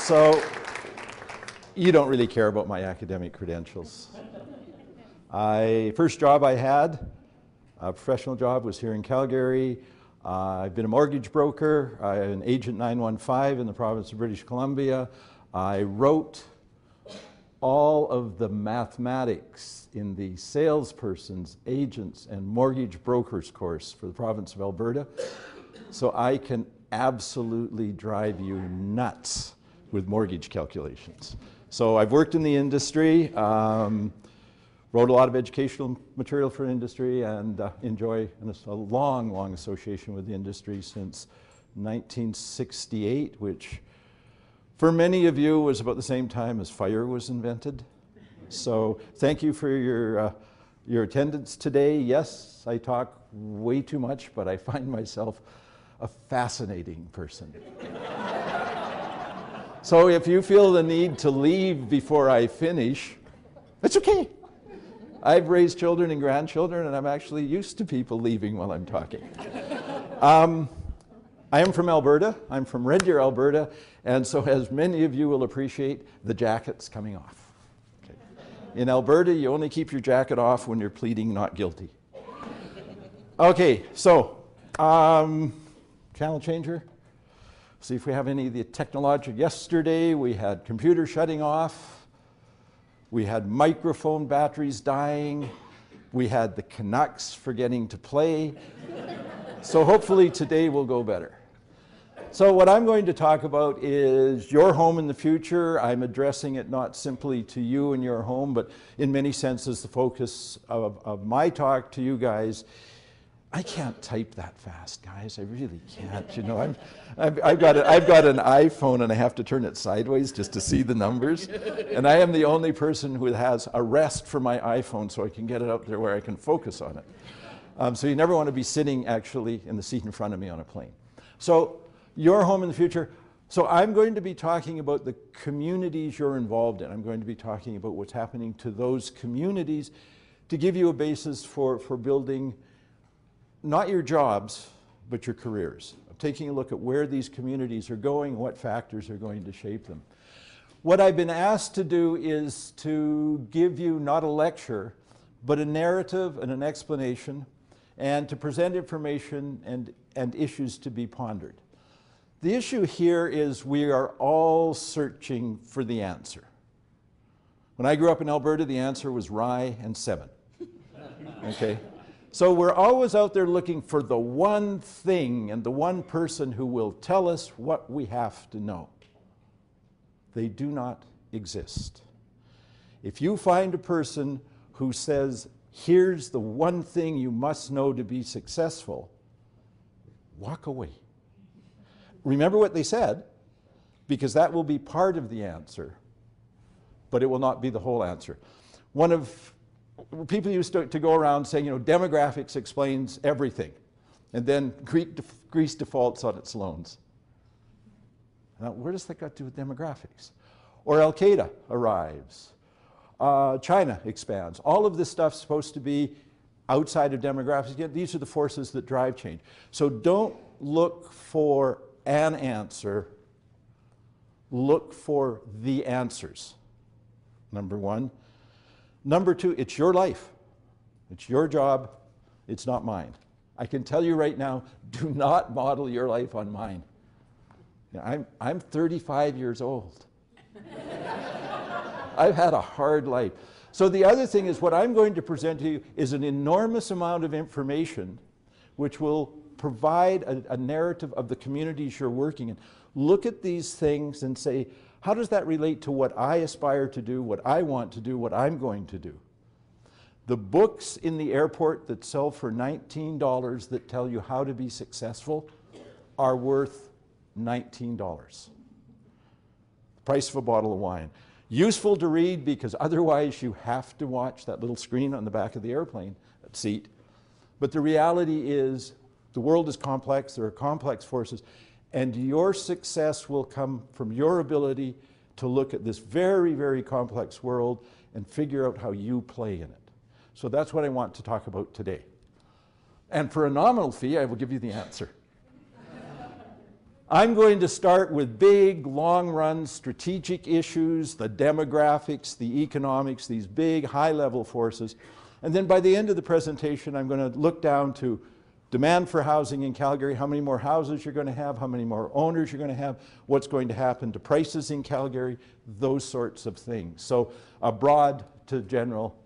So you don't really care about my academic credentials. First job I had, a professional job, was here in Calgary. I've been a mortgage broker, an agent 915 in the province of British Columbia. I wrote all of the mathematics in the salesperson's, agents, and mortgage brokers course for the province of Alberta. So I can absolutely drive you nuts with mortgage calculations. So I've worked in the industry, wrote a lot of educational material for industry, and enjoy a long, long association with the industry since 1968, which for many of you was about the same time as fire was invented. So thank you for your attendance today. Yes, I talk way too much, but I find myself a fascinating person. So if you feel the need to leave before I finish, it's okay. I've raised children and grandchildren, and I'm actually used to people leaving while I'm talking. I am from Alberta. I'm from Red Deer, Alberta, and so as many of you will appreciate, the jacket's coming off. Okay. In Alberta, you only keep your jacket off when you're pleading not guilty. Okay, so channel changer. See if we have any of the technology. Yesterday we had computer shutting off. We had microphone batteries dying. We had the Canucks forgetting to play. So hopefully today will go better. So what I'm going to talk about is your home in the future. I'm addressing it not simply to you and your home, but in many senses the focus of my talk to you guys. I can't type that fast, guys. I really can't. You know, I've got an iPhone and I have to turn it sideways just to see the numbers. And I am the only person who has a rest for my iPhone so I can get it up there where I can focus on it. So you never want to be sitting actually in the seat in front of me on a plane. So your home in the future. So I'm going to be talking about the communities you're involved in. I'm going to be talking about what's happening to those communities to give you a basis for building not your jobs, but your careers. I'm taking a look at where these communities are going, what factors are going to shape them. What I've been asked to do is to give you not a lecture, but a narrative and an explanation, and to present information and issues to be pondered. The issue here is we are all searching for the answer. When I grew up in Alberta, the answer was rye and 7. Okay? So we're always out there looking for the one thing and the one person who will tell us what we have to know. They do not exist. If you find a person who says, here's the one thing you must know to be successful, walk away. Remember what they said, because that will be part of the answer, but it will not be the whole answer. People used to go around saying, you know, demographics explains everything, and then Greece defaults on its loans. Now, where does that got to do with demographics? Or Al-Qaeda arrives. China expands. All of this stuff's supposed to be outside of demographics. Again, these are the forces that drive change. So don't look for an answer. Look for the answers, number one. Number two, it's your life. It's your job. It's not mine. I can tell you right now, do not model your life on mine. I'm 35 years old. I've had a hard life. So the other thing is what I'm going to present to you is an enormous amount of information which will provide a narrative of the communities you're working in. Look at these things and say, how does that relate to what I aspire to do, what I want to do, what I'm going to do? The books in the airport that sell for $19 that tell you how to be successful are worth $19. The price of a bottle of wine. Useful to read because otherwise you have to watch that little screen on the back of the airplane seat. But the reality is the world is complex, there are complex forces, and your success will come from your ability to look at this very, very complex world and figure out how you play in it. So that's what I want to talk about today. And for a nominal fee, I will give you the answer. I'm going to start with big, long-run strategic issues, the demographics, the economics, these big, high-level forces. And then by the end of the presentation, I'm going to look down to demand for housing in Calgary, how many more houses you're going to have, how many more owners you're going to have, what's going to happen to prices in Calgary, those sorts of things. So a broad to general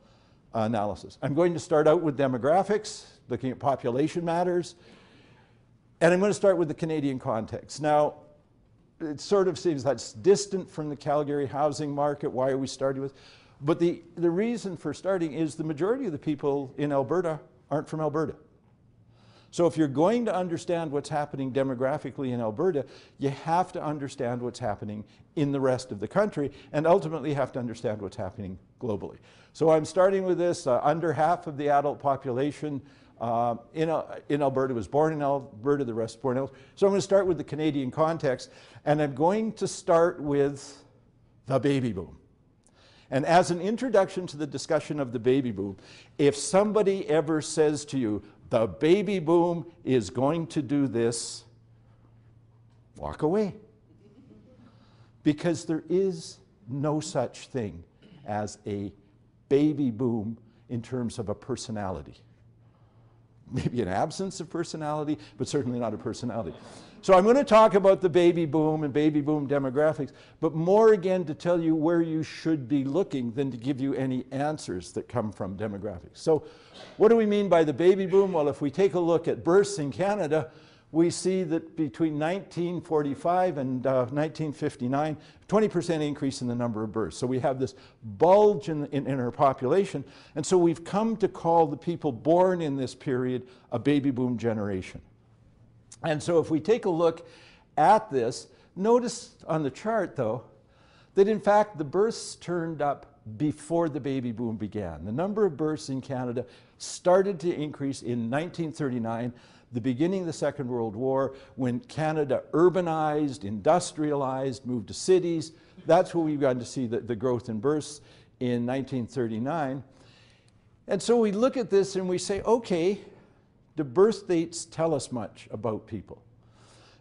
analysis. I'm going to start out with demographics, looking at population matters, and I'm going to start with the Canadian context. Now, it sort of seems that's distant from the Calgary housing market. Why are we starting with? But the reason for starting is the majority of the people in Alberta aren't from Alberta. So if you're going to understand what's happening demographically in Alberta, you have to understand what's happening in the rest of the country, and ultimately have to understand what's happening globally. So I'm starting with this. Under half of the adult population in Alberta was born in Alberta, the rest born elsewhere. So I'm going to start with the Canadian context, and I'm going to start with the baby boom. And as an introduction to the discussion of the baby boom, if somebody ever says to you, the baby boom is going to do this, walk away. Because there is no such thing as a baby boom in terms of a personality. Maybe an absence of personality, but certainly not a personality. So I'm going to talk about the baby boom and baby boom demographics, but more again to tell you where you should be looking than to give you any answers that come from demographics. So what do we mean by the baby boom? Well, if we take a look at births in Canada, we see that between 1945 and 1959, 20% increase in the number of births. So we have this bulge in our population, and so we've come to call the people born in this period a baby boom generation. And so if we take a look at this, notice on the chart, though, that in fact the births turned up before the baby boom began. The number of births in Canada started to increase in 1939, the beginning of the Second World War, when Canada urbanized, industrialized, moved to cities. That's where we've gotten to see the growth in births in 1939. And so we look at this and we say, okay, do birth dates tell us much about people?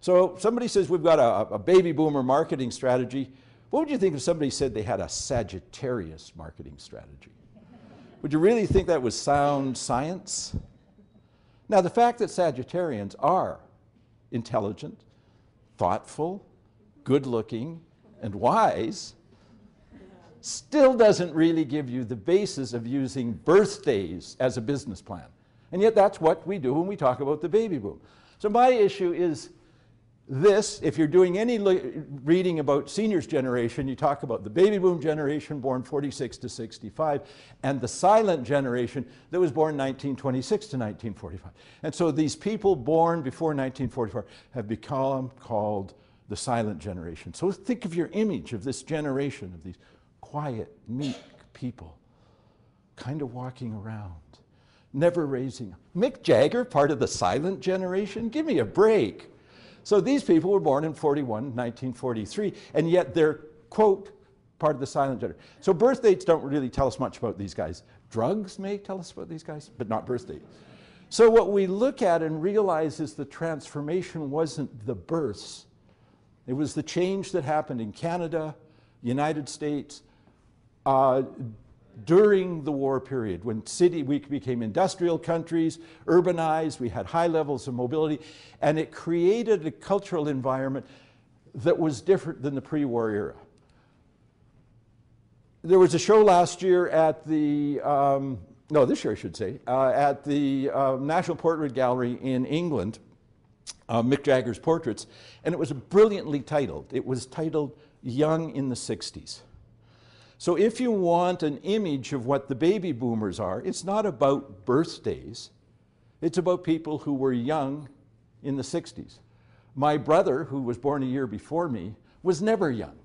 So somebody says we've got a baby boomer marketing strategy. What would you think if somebody said they had a Sagittarius marketing strategy? Would you really think that was sound science? Now, the fact that Sagittarians are intelligent, thoughtful, good-looking, and wise still doesn't really give you the basis of using birthdays as a business plan. And yet that's what we do when we talk about the baby boom. So my issue is this: if you're doing any reading about seniors generation, you talk about the baby boom generation born 46 to 65 and the silent generation that was born 1926 to 1945. And so these people born before 1944 have become called the silent generation. So think of your image of this generation of these quiet, meek people kind of walking around, never raising. Mick Jagger, part of the silent generation? Give me a break. So these people were born in 1943, and yet they're, quote, part of the silent generation. So birth dates don't really tell us much about these guys. Drugs may tell us about these guys, but not birth dates. So what we look at and realize is the transformation wasn't the births. It was the change that happened in Canada, United States, during the war period, when we became industrial countries, urbanized, we had high levels of mobility, and it created a cultural environment that was different than the pre-war era. There was a show last year at the, this year I should say, at the National Portrait Gallery in England, Mick Jagger's portraits, and it was brilliantly titled. It was titled Young in the 60s. So if you want an image of what the baby boomers are, it's not about birthdays. It's about people who were young in the 60s. My brother, who was born a year before me, was never young.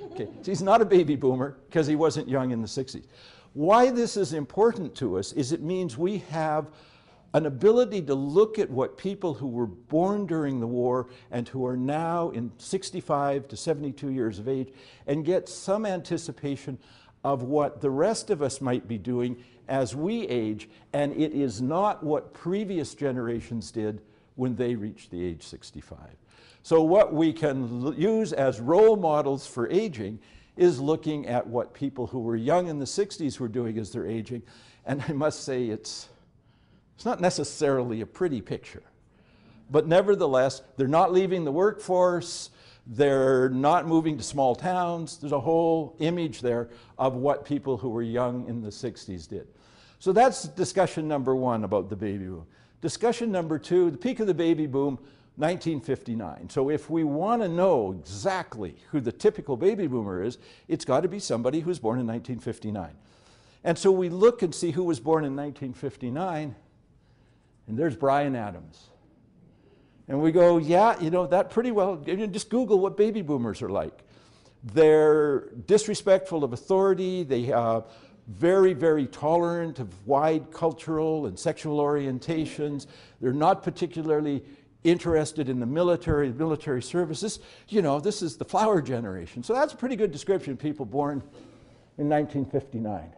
Okay, so he's not a baby boomer because he wasn't young in the 60s. Why this is important to us is it means we have an ability to look at what people who were born during the war and who are now in 65 to 72 years of age and get some anticipation of what the rest of us might be doing as we age, and it is not what previous generations did when they reached the age 65. So what we can use as role models for aging is looking at what people who were young in the 60s were doing as they're aging. And I must say it's not necessarily a pretty picture. But nevertheless, they're not leaving the workforce, they're not moving to small towns. There's a whole image there of what people who were young in the 60s did. So that's discussion number one about the baby boom. Discussion number two, the peak of the baby boom, 1959. So if we want to know exactly who the typical baby boomer is, it's got to be somebody who was born in 1959. And so we look and see who was born in 1959, and there's Bryan Adams. And we go, yeah, you know, that pretty well, just Google what baby boomers are like. They're disrespectful of authority, they are very, very tolerant of wide cultural and sexual orientations. They're not particularly interested in the military services. You know, this is the flower generation. So that's a pretty good description of people born in 1959.